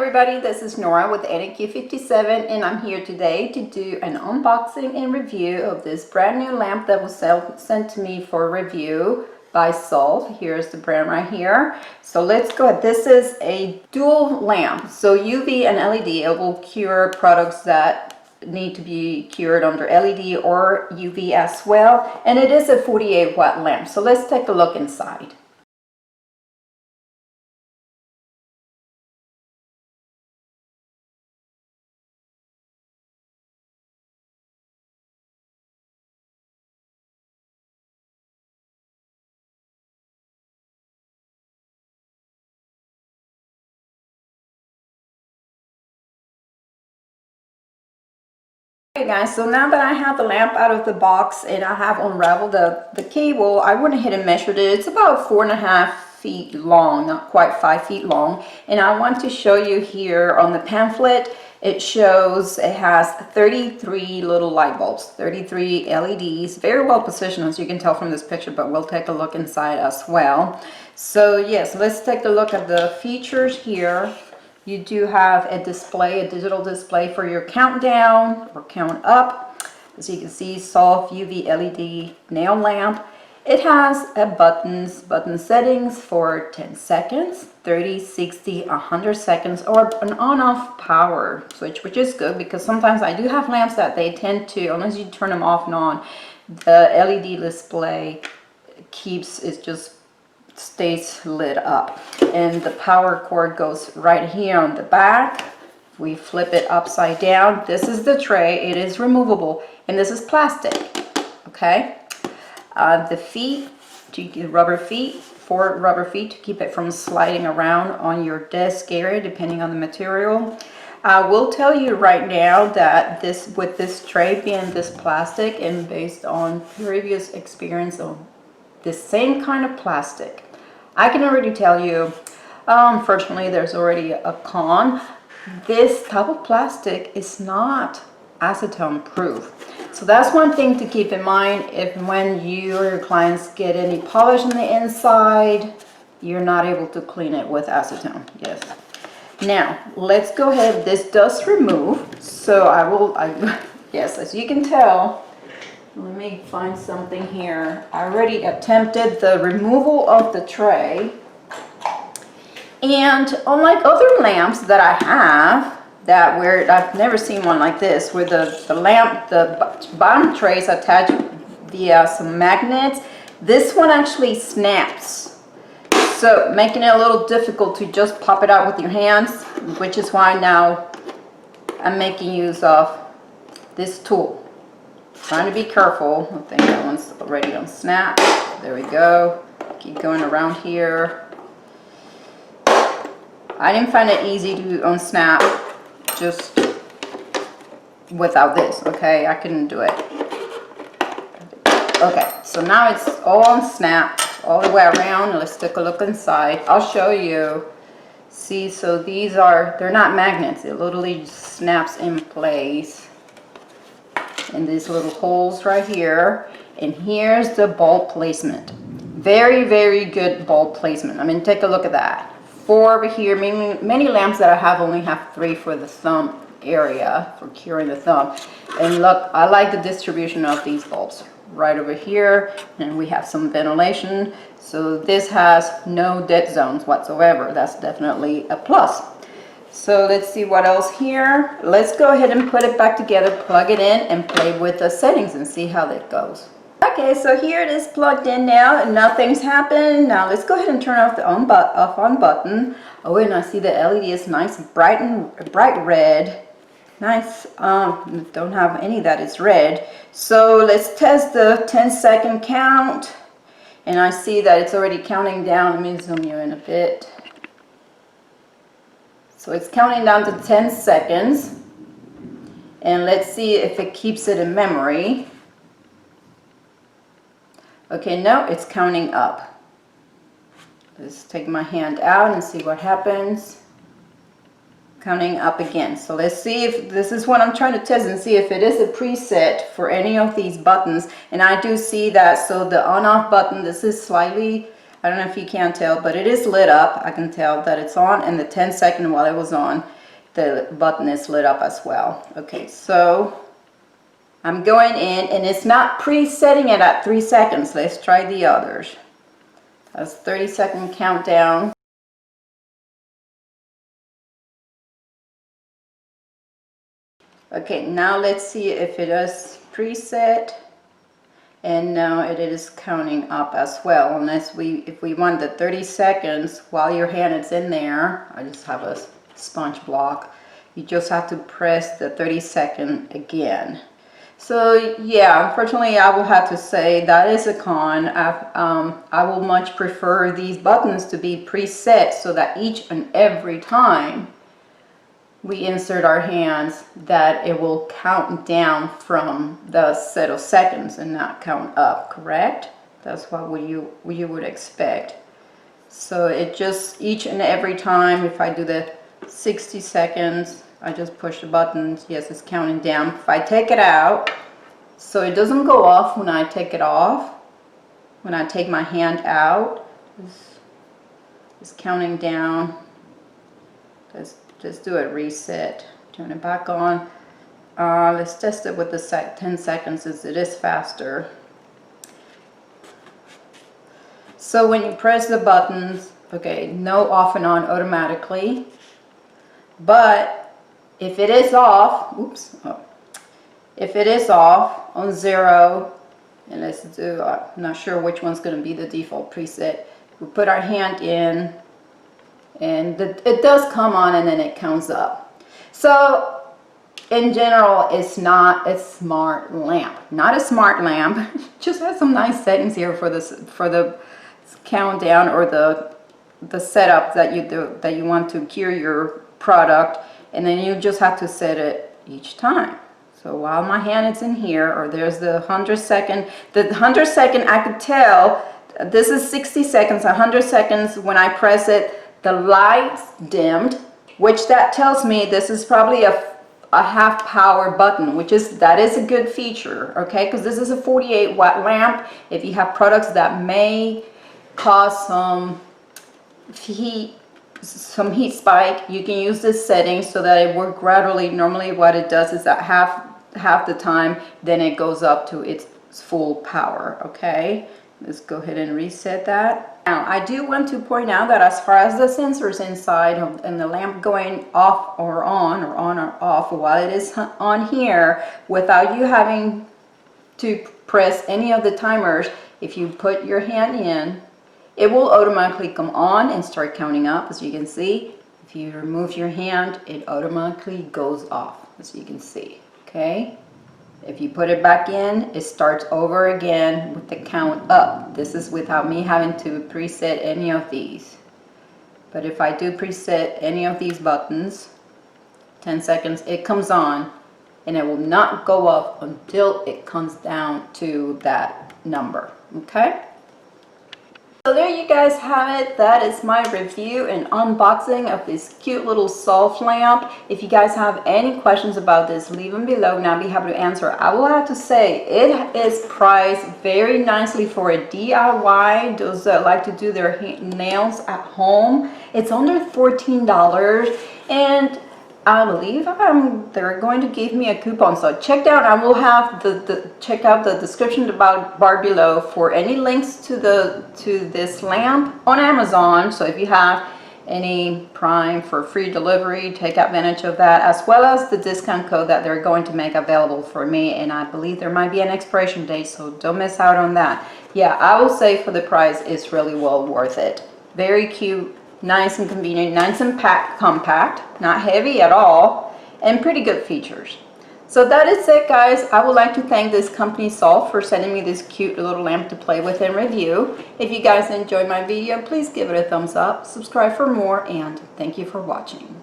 everybody, this is Nora with NQ57 and I'm here today to do an unboxing and review of this brand new lamp that was sent to me for review by Salt. Here's the brand right here. So let's go ahead. This is a dual lamp, so UV and LED. It will cure products that need to be cured under LED or UV as well, and it is a 48 watt lamp. So let's take a look inside. Okay guys, so now that I have the lamp out of the box and I have unraveled the cable, I went ahead and measured it. It's about 4.5 feet long, not quite 5 feet long. And I want to show you here on the pamphlet, it shows it has 33 little light bulbs, 33 LEDs, very well positioned as you can tell from this picture, but we'll take a look inside as well. So yes, let's take a look at the features here. You do have a display, a digital display for your countdown or count up. As you can see, soft UV LED nail lamp. It has a button settings for 10 seconds, 30, 60, 100 seconds, or an on-off power switch, which is good because sometimes I do have lamps that they tend to, unless you turn them off and on, the LED display stays lit up, and the power cord goes right here on the back. We flip it upside down. This is the tray. It is removable, and this is plastic. Okay, the feet, rubber feet, 4 rubber feet to keep it from sliding around on your desk area depending on the material. I will tell you right now that with this tray being this plastic, and based on previous experience on this same kind of plastic, I can already tell you, unfortunately there's already a con. This type of plastic is not acetone proof. So that's one thing to keep in mind. If when you or your clients get any polish on the inside, you're not able to clean it with acetone. Yes. Now let's go ahead. This does remove, so yes, as you can tell. Let me find something here. I already attempted the removal of the tray, and unlike other lamps that I have, I've never seen one like this, where the bottom tray is attached via some magnets. This one actually snaps, so making it a little difficult to just pop it out with your hands, which is why now I'm making use of this tool. Trying to be careful. I think that one's already unsnapped. There we go. Keep going around here. I didn't find it easy to unsnap just without this. Okay, I couldn't do it. Okay, so now it's all unsnapped all the way around. Let's take a look inside. I'll show you. See, so they're not magnets. It literally just snaps in place. And these little holes right here, and here's the bulb placement. Very, very good bulb placement. I mean, take a look at that. 4 over here. Many lamps that I have only have 3 for the thumb area, for curing the thumb. And look, I like the distribution of these bulbs right over here, and we have some ventilation, so this has no dead zones whatsoever. That's definitely a plus. So let's see what else here. Let's go ahead and put it back together, plug it in, and play with the settings and see how that goes. Okay, so here it is plugged in now, and nothing's happened. Now let's go ahead and turn off the off on button. Oh, and I see the LED is nice, bright red. Nice. Don't have any that is red. So let's test the 10-second count, and I see that it's already counting down. Let me zoom you in a bit. So it's counting down to 10 seconds, and let's see if it keeps it in memory. Okay, no, it's counting up. Let's take my hand out and see what happens. Counting up again. So let's see if this is what I'm trying to test and see if it is a preset for any of these buttons. And I do see that, so the on-off button, this is slightly, I don't know if you can tell, but it is lit up. I can tell that it's on, and the 10-second while it was on, the button is lit up as well. Okay, so I'm going in, and it's not presetting it at 3 seconds. Let's try the others. That's 30-second countdown. Okay, now let's see if it is preset. And now it is counting up as well. Unless if we want the 30 seconds while your hand is in there, I just have a sponge block. You just have to press the 30-second again. So yeah, unfortunately I will have to say that is a con. I will much prefer these buttons to be preset so that each and every time we insert our hands, that it will count down from the set of seconds and not count up, correct? That's what you would expect. So it just, each and every time, if I do the 60 seconds, I just push the buttons. Yes, it's counting down. If I take it out, so it doesn't go off when I take it off, when I take my hand out, it's counting down. Let's do a reset. Turn it back on. Let's test it with the 10 seconds as it is faster. So when you press the buttons, okay, no off and on automatically. But if it is off, oops, oh, if it is off on 0, and let's do, I'm not sure which one's going to be the default preset. We put our hand in, and it does come on, and then it counts up. So in general, it's not a smart lamp. Not a smart lamp. Just has some nice settings here for the countdown, or the setup that you want to cure your product, and then you just have to set it each time. So while my hand is in here, or there's the 100 second, I could tell this is 60 seconds, 100 seconds. When I press it, the lights dimmed, which that tells me this is probably a half power button, that is a good feature, okay? Because this is a 48 watt lamp. If you have products that may cause some heat spike, you can use this setting so that it works gradually. Normally what it does is that half the time, then it goes up to its full power, okay? Let's go ahead and reset that. Now, I do want to point out that as far as the sensors inside and the lamp going off or on or off while it is on here, without you having to press any of the timers, if you put your hand in, it will automatically come on and start counting up, as you can see. If you remove your hand, it automatically goes off, as you can see, okay? If you put it back in, it starts over again with the count up. This is without me having to preset any of these. But if I do preset any of these buttons, 10 seconds, it comes on, and it will not go up until it comes down to that number, okay? So there you guys have it. That is my review and unboxing of this cute little soft lamp. If you guys have any questions about this, leave them below and I'll be happy to answer. I will have to say it is priced very nicely for a DIY, those that like to do their nails at home. It's under $14, and I believe they're going to give me a coupon, so check out. I will have check out the description about bar below for any links to this lamp on Amazon. So if you have any Prime for free delivery, take advantage of that, as well as the discount code that they're going to make available for me. And I believe there might be an expiration date, so don't miss out on that. Yeah, I will say for the price, it's really well worth it. Very cute. Nice and convenient, nice and compact, not heavy at all, and pretty good features. So that is it, guys. I would like to thank this company Salt for sending me this cute little lamp to play with and review. If you guys enjoyed my video, please give it a thumbs up, subscribe for more, and thank you for watching.